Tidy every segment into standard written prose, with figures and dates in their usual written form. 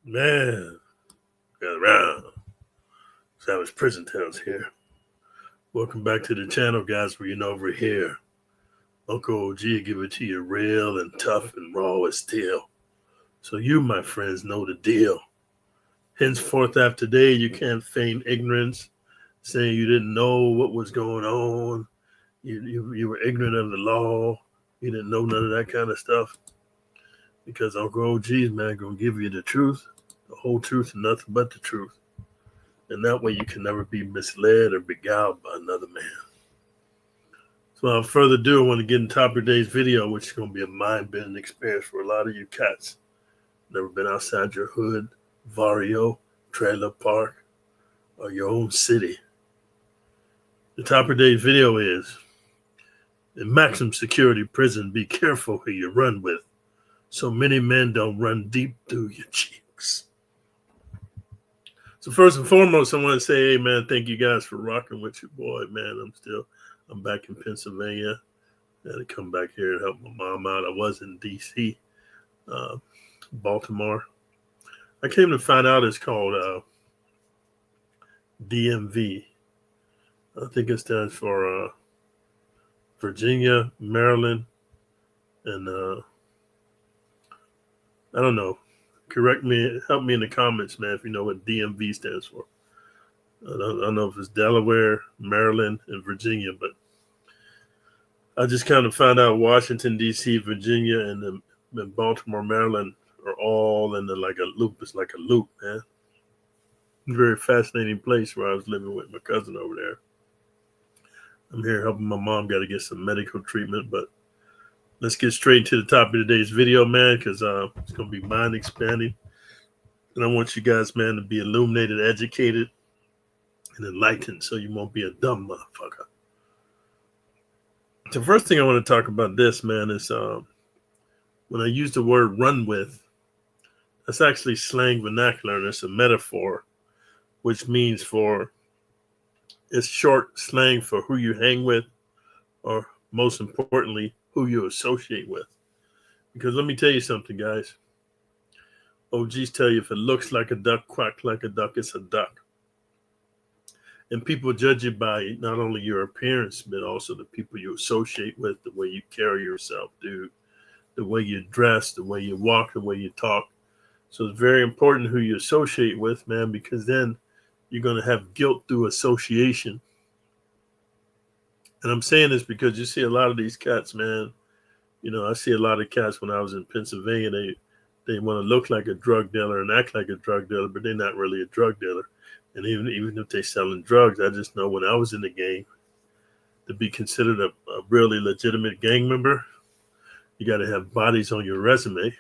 Man, got around. Savage Prison Tales here. Welcome back to the channel, guys, where you know over here. Uncle OG give it to you real and tough and raw as steel. So you, my friends, know the deal. Henceforth after today, you can't feign ignorance, saying you didn't know what was going on. You were ignorant of the law. You didn't know none of that kind of stuff. Because Uncle OG's, man, going to give you the truth, the whole truth, and nothing but the truth. And that way you can never be misled or beguiled by another man. So without further ado, I want to get on top of today's video, which is going to be a mind-bending experience for a lot of you cats. Never been outside your hood, barrio, trailer park, or your own city. The top of today's video is, in maximum security prison, be careful who you run with. So many men don't run deep through your cheeks. So first and foremost, I want to say, hey, man, thank you guys for rocking with your boy, man. I'm back in Pennsylvania. I had to come back here and help my mom out. I was in D.C., Baltimore. I came to find out it's called DMV. I think it stands for Virginia, Maryland, and I don't know. Correct me, help me in the comments, man, if you know what DMV stands for. I don't know if it's Delaware, Maryland, and Virginia, but I just kind of found out Washington, D.C., Virginia, and Baltimore, Maryland are all in like a loop. It's like a loop, man. Very fascinating place where I was living with my cousin over there. I'm here helping my mom, got to get some medical treatment, but let's get straight to the top of today's video, man, because it's going to be mind expanding. And I want you guys, man, to be illuminated, educated, and enlightened so you won't be a dumb motherfucker. The first thing I want to talk about this, man, is when I use the word run with, that's actually slang vernacular, and it's a metaphor, which means it's short slang for who you hang with, or most importantly, who you associate with. Because let me tell you something, guys. OGs tell you if it looks like a duck, quack like a duck, it's a duck. And people judge you by not only your appearance, but also the people you associate with, the way you carry yourself, dude, the way you dress, the way you walk, the way you talk. So it's very important who you associate with, man, because then you're going to have guilt through association. And I'm saying this because you see a lot of these cats, man. You know, I see a lot of cats when I was in Pennsylvania. They want to look like a drug dealer and act like a drug dealer, but they're not really a drug dealer. And even if they're selling drugs, I just know when I was in the game, to be considered a really legitimate gang member, you got to have bodies on your resume.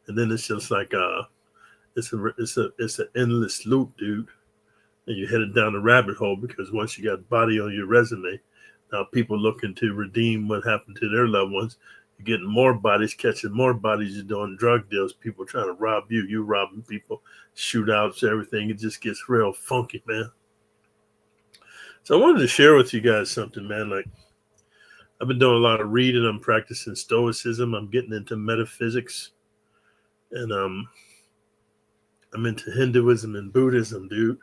And then it's just like it's an endless loop, dude. And you're headed down the rabbit hole because once you got body on your resume, now people looking to redeem what happened to their loved ones. You're getting more bodies, catching more bodies. You're doing drug deals. People trying to rob you. You robbing people, shootouts, everything. It just gets real funky, man. So I wanted to share with you guys something, man. Like, I've been doing a lot of reading. I'm practicing stoicism. I'm getting into metaphysics. And I'm into Hinduism and Buddhism, dude.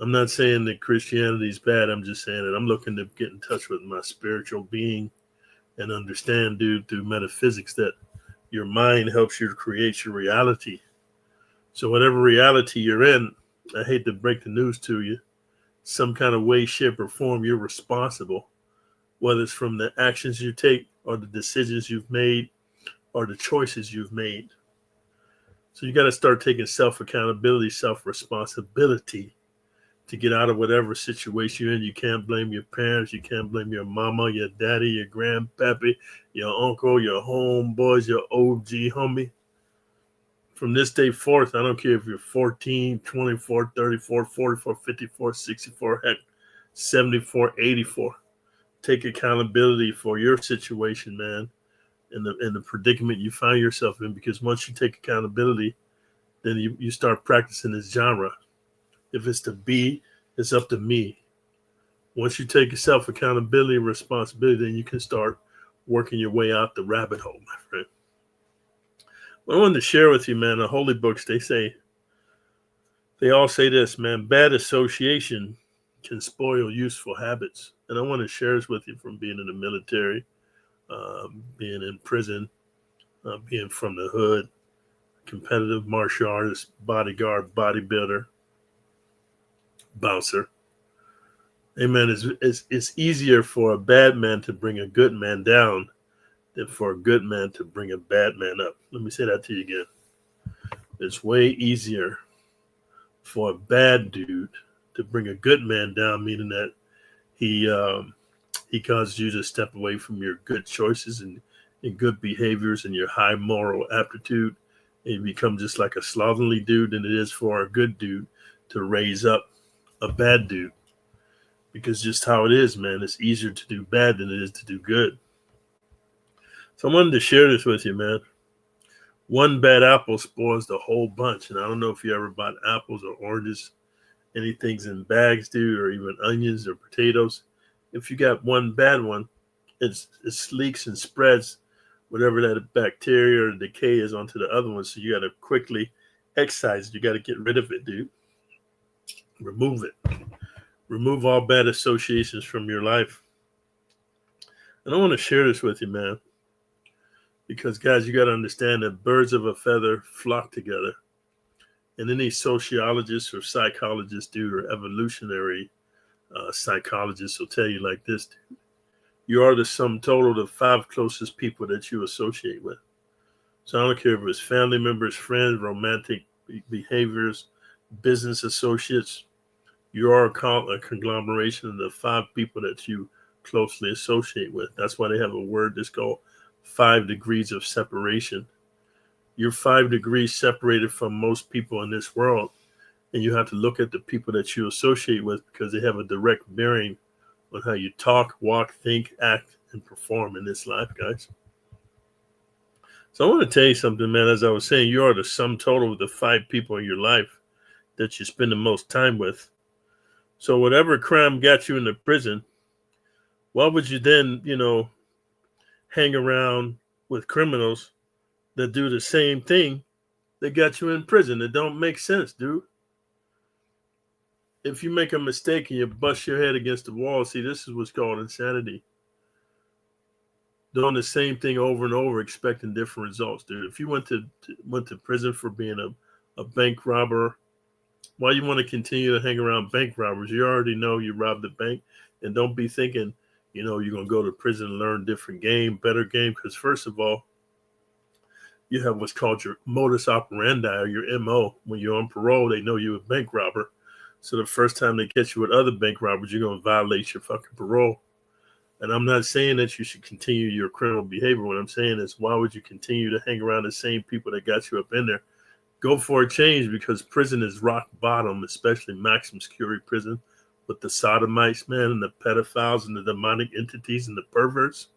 I'm not saying that Christianity is bad. I'm just saying that I'm looking to get in touch with my spiritual being and understand, dude, through metaphysics that your mind helps you to create your reality. So whatever reality you're in, I hate to break the news to you, some kind of way, shape, or form, you're responsible, whether it's from the actions you take or the decisions you've made or the choices you've made. So you got to start taking self-accountability, self-responsibility to get out of whatever situation you're in. You can't blame your parents. You can't blame your mama, your daddy, your grandpappy, your uncle, your homeboys, your OG homie. From this day forth, I don't care if you're 14, 24, 34, 44, 54, 64, heck, 74, 84. Take accountability for your situation, man, and the predicament you find yourself in, because once you take accountability, then you start practicing this genre. If it's to be, it's up to me. Once you take self-accountability and responsibility, then you can start working your way out the rabbit hole, my friend. I wanted to share with you, man, the holy books, they all say this, man, bad association can spoil useful habits. And I want to share this with you from being in the military, being in prison, being from the hood, competitive martial artist, bodyguard, bodybuilder, bouncer. Amen. It's easier for a bad man to bring a good man down than for a good man to bring a bad man up. Let me say that to you again. It's way easier for a bad dude to bring a good man down, meaning that he causes you to step away from your good choices and good behaviors and your high moral aptitude, and you become just like a slovenly dude than it is for a good dude to raise up a bad dude. Because just how it is, man, it's easier to do bad than it is to do good. So I wanted to share this with you, man. One bad apple spoils the whole bunch. And I don't know if you ever bought apples or oranges, anything's in bags, dude, or even onions or potatoes. If you got one bad one, it leaks and spreads whatever that bacteria or decay is onto the other one. So you got to quickly excise it. You got to get rid of it, dude. Remove it. Remove all bad associations from your life. And I want to share this with you, man. Because, guys, you got to understand that birds of a feather flock together. And any sociologist or psychologist, dude, or evolutionary psychologist will tell you like this, dude. You are the sum total of the 5 closest people that you associate with. So I don't care if it's family members, friends, romantic behaviors, business associates. You are a conglomeration of the 5 people that you closely associate with. That's why they have a word that's called 5 degrees of separation. You're 5 degrees separated from most people in this world. And you have to look at the people that you associate with because they have a direct bearing on how you talk, walk, think, act, and perform in this life, guys. So I want to tell you something, man. As I was saying, you are the sum total of the 5 people in your life that you spend the most time with. So whatever crime got you into prison, why would you then, hang around with criminals that do the same thing that got you in prison? It don't make sense, dude. If you make a mistake and you bust your head against the wall, see, this is what's called insanity. Doing the same thing over and over, expecting different results, dude. If you went to prison for being a bank robber, why you want to continue to hang around bank robbers? You already know you robbed the bank, and don't be thinking, you're going to go to prison and learn different game, better game. Because first of all, you have what's called your modus operandi or your MO. When you're on parole, they know you're a bank robber. So the first time they catch you with other bank robbers, you're going to violate your fucking parole. And I'm not saying that you should continue your criminal behavior. What I'm saying is, why would you continue to hang around the same people that got you up in there? Go for a change, because prison is rock bottom, especially maximum security prison with the sodomites, man, and the pedophiles and the demonic entities and the perverts.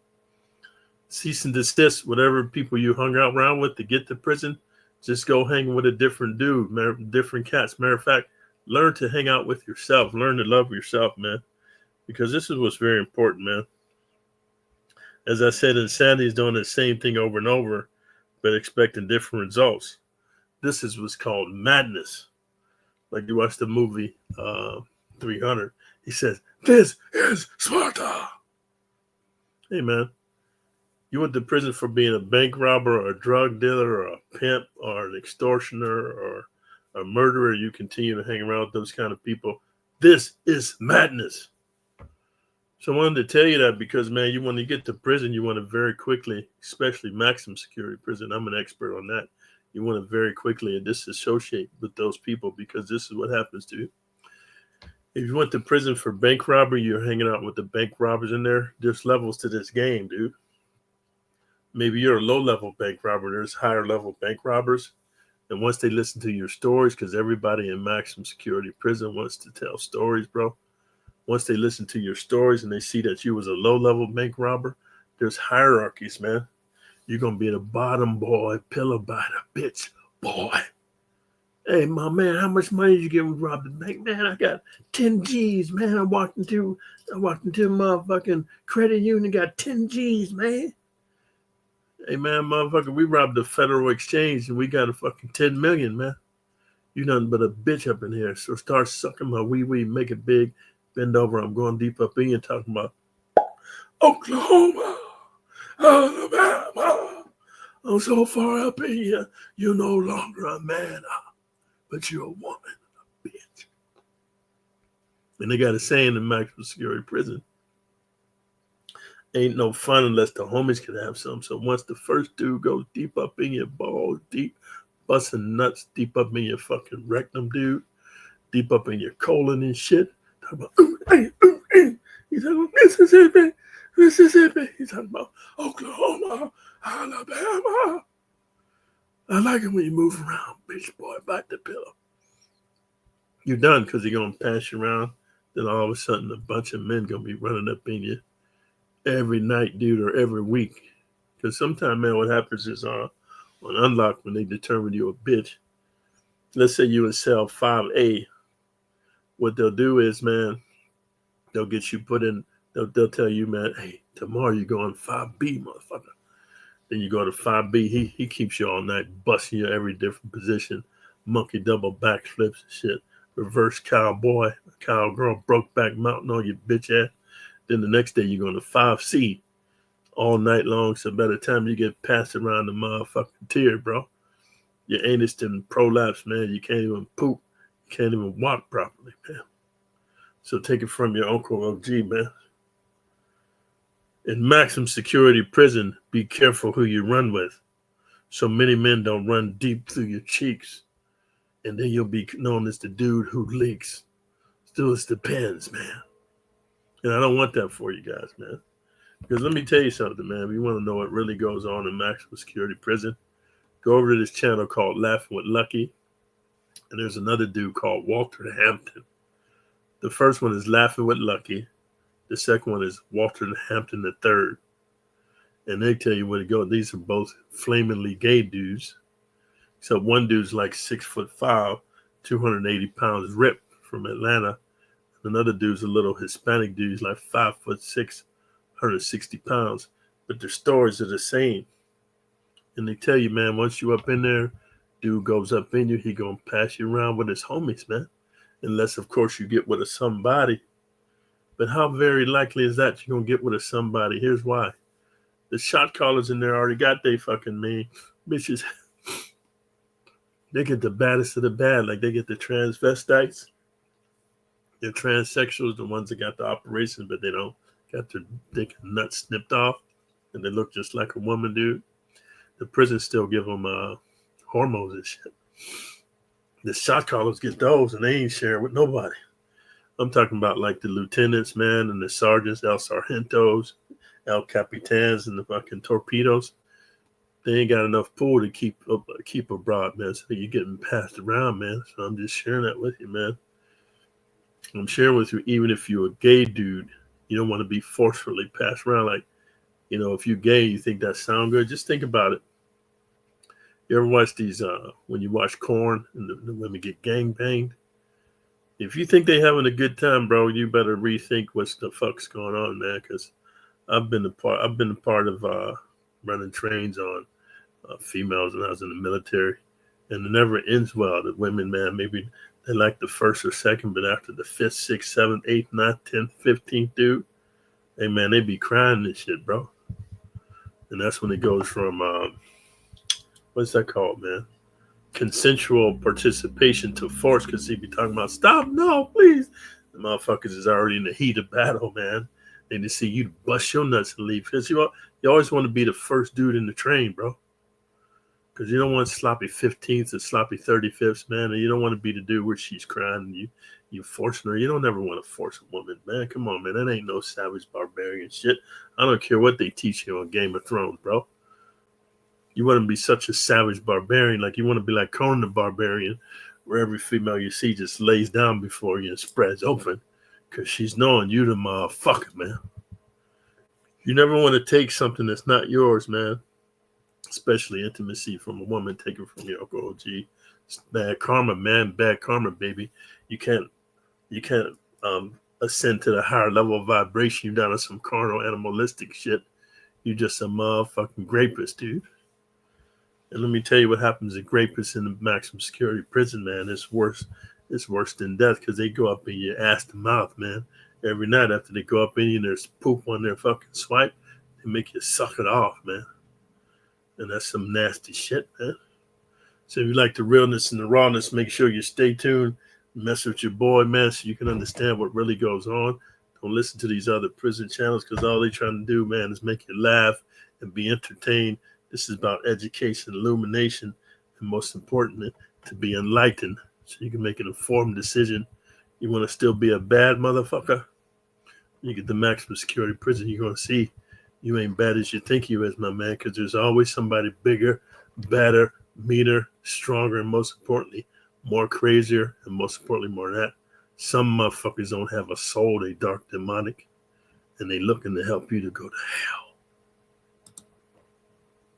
Cease and desist whatever people you hung out around with to get to prison. Just go hang with a different dude, different cats. Matter of fact, learn to hang out with yourself. Learn to love yourself, man, because this is what's very important, man. As I said, insanity is doing the same thing over and over, but expecting different results. This is what's called madness. Like you watch the movie 300. He says, "This is Sparta." Hey, man, you went to prison for being a bank robber or a drug dealer or a pimp or an extortioner or a murderer. You continue to hang around with those kind of people. This is madness. So I wanted to tell you that because, man, you want to get to prison, you want to very quickly, especially maximum security prison. I'm an expert on that. You want to very quickly disassociate with those people, because this is what happens to you. If you went to prison for bank robbery, you're hanging out with the bank robbers in there. There's levels to this game, dude. Maybe you're a low-level bank robber. There's higher-level bank robbers. And once they listen to your stories, because everybody in maximum security prison wants to tell stories, bro. Once they listen to your stories and they see that you was a low-level bank robber, there's hierarchies, man. You're going to be the bottom boy, pillow biter, bitch boy. Hey, my man, how much money did you get when you robbed the bank? Man, I got 10 G's, man. I walked into a motherfucking credit union, got 10 G's, man. Hey man, motherfucker, we robbed the Federal Exchange and we got a fucking 10 million, man. You nothing but a bitch up in here. So start sucking my wee, make it big, bend over. I'm going deep up in you talking about Oklahoma, Alabama. I'm so far up in you, you're no longer a man, but you're a woman, bitch. And they got a saying in maximum security prison, ain't no fun unless the homies can have some. So once the first dude goes deep up in your balls, deep, busting nuts deep up in your fucking rectum, dude, deep up in your colon and shit, talking about, he's talking about Mississippi, Mississippi. He's talking about Oklahoma, Alabama. I like it when you move around, bitch boy, bite the pillow. You're done because you're going to pass you around. Then all of a sudden, a bunch of men going to be running up in you every night, dude, or every week. Because sometimes, man, what happens is on unlock, when they determine you're a bitch, let's say you in cell 5A, what they'll do is, man, they'll get you put in, they'll tell you, man, hey, tomorrow you're going 5B, motherfucker. Then you go to 5B, he keeps you all night, busting you every different position, monkey double backflips and shit, reverse cowboy, cowgirl, broke back mountain on your bitch ass. Then the next day you're going to 5C all night long. So by the time you get passed around the motherfucking tear, bro, your anus didn't prolapse, man. You can't even poop. You can't even walk properly, man. So take it from your Uncle OG, man. In maximum security prison, be careful who you run with. So many men don't run deep through your cheeks. And then you'll be known as the dude who leaks. Still, it depends, man. And I don't want that for you guys, man. Because let me tell you something, man. If you want to know what really goes on in maximum security prison, go over to this channel called Laughing with Lucky. And there's another dude called Walter Hampton. The first one is Laughing with Lucky. The second one is Walter Hampton III. And they tell you where to go. These are both flamingly gay dudes. Except one dude's like 6'5", 280 pounds, ripped from Atlanta. Another dude's a little Hispanic dude. He's like 5'6", 160 pounds. But their stories are the same. And they tell you, man, once you up in there, dude goes up in you, he gonna pass you around with his homies, man. Unless, of course, you get with a somebody. But how very likely is that you're gonna get with a somebody? Here's why. The shot callers in there already got they fucking mean bitches. They get the baddest of the bad. Like they get the transvestites. They're transsexuals, the ones that got the operation, but they don't got their dick and nuts snipped off. And they look just like a woman, dude. The prison still give them hormones and shit. The shot callers get those and they ain't sharing with nobody. I'm talking about like the lieutenants, man, and the sergeants, El Sargentos, El Capitans, and the fucking torpedoes. They ain't got enough pool to keep abroad, man. So you're getting passed around, man. So I'm just sharing that with you, man. I'm sharing with you, even if you're a gay dude, you don't want to be forcefully passed around. Like, you know, if you're gay, you think that sound good. Just think about it. You ever watch these, when you watch Korn and the women get gangbanged? If you think they having a good time, bro, you better rethink what the fuck's going on, man. Because I've been a part of running trains on females when I was in the military, and it never ends well. The women, man, maybe they like the first or second, but after the 5th, 6th, 7th, 8th, 9th, 10th, 15th, dude, hey man, they be crying and shit, bro. And that's when it goes from what's that called, man? Consensual participation to force, because he be talking about stop, no, please. The motherfuckers is already in the heat of battle, man. They just see you bust your nuts and leave. Because you always want to be the first dude in the train, bro. Because you don't want sloppy 15th and sloppy 35th, man. And you don't want to be the dude where she's crying and you forcing her. You don't ever want to force a woman, man. Come on, man. That ain't no savage barbarian shit. I don't care what they teach you on Game of Thrones, bro. You want to be such a savage barbarian. Like you want to be like Conan the Barbarian, where every female you see just lays down before you and spreads open. Because she's knowing you the motherfucker, man. You never want to take something that's not yours, man. Especially intimacy from a woman, take it from your Uncle OG. It's bad karma, man. Bad karma, baby. You can't ascend to the higher level of vibration. You're down to some carnal, animalistic shit. You just a motherfucking rapist, dude. And let me tell you what happens to rapists in the maximum security prison, man. It's worse. It's worse than death because they go up in your ass to mouth, man. Every night after they go up in you and there's poop on their fucking swipe, they make you suck it off, man. And that's some nasty shit, man. So if you like the realness and the rawness, make sure you stay tuned. Mess with your boy, man, so you can understand what really goes on. Don't listen to these other prison channels because all they're trying to do, man, is make you laugh and be entertained. This is about education, illumination, and most importantly, to be enlightened so you can make an informed decision. You want to still be a bad motherfucker? You get the maximum security prison, you're going to see you ain't bad as you think you is, my man, because there's always somebody bigger, better, meaner, stronger, and most importantly, more crazier, and most importantly, more than that. Some motherfuckers don't have a soul, they dark demonic, and they looking to help you to go to hell.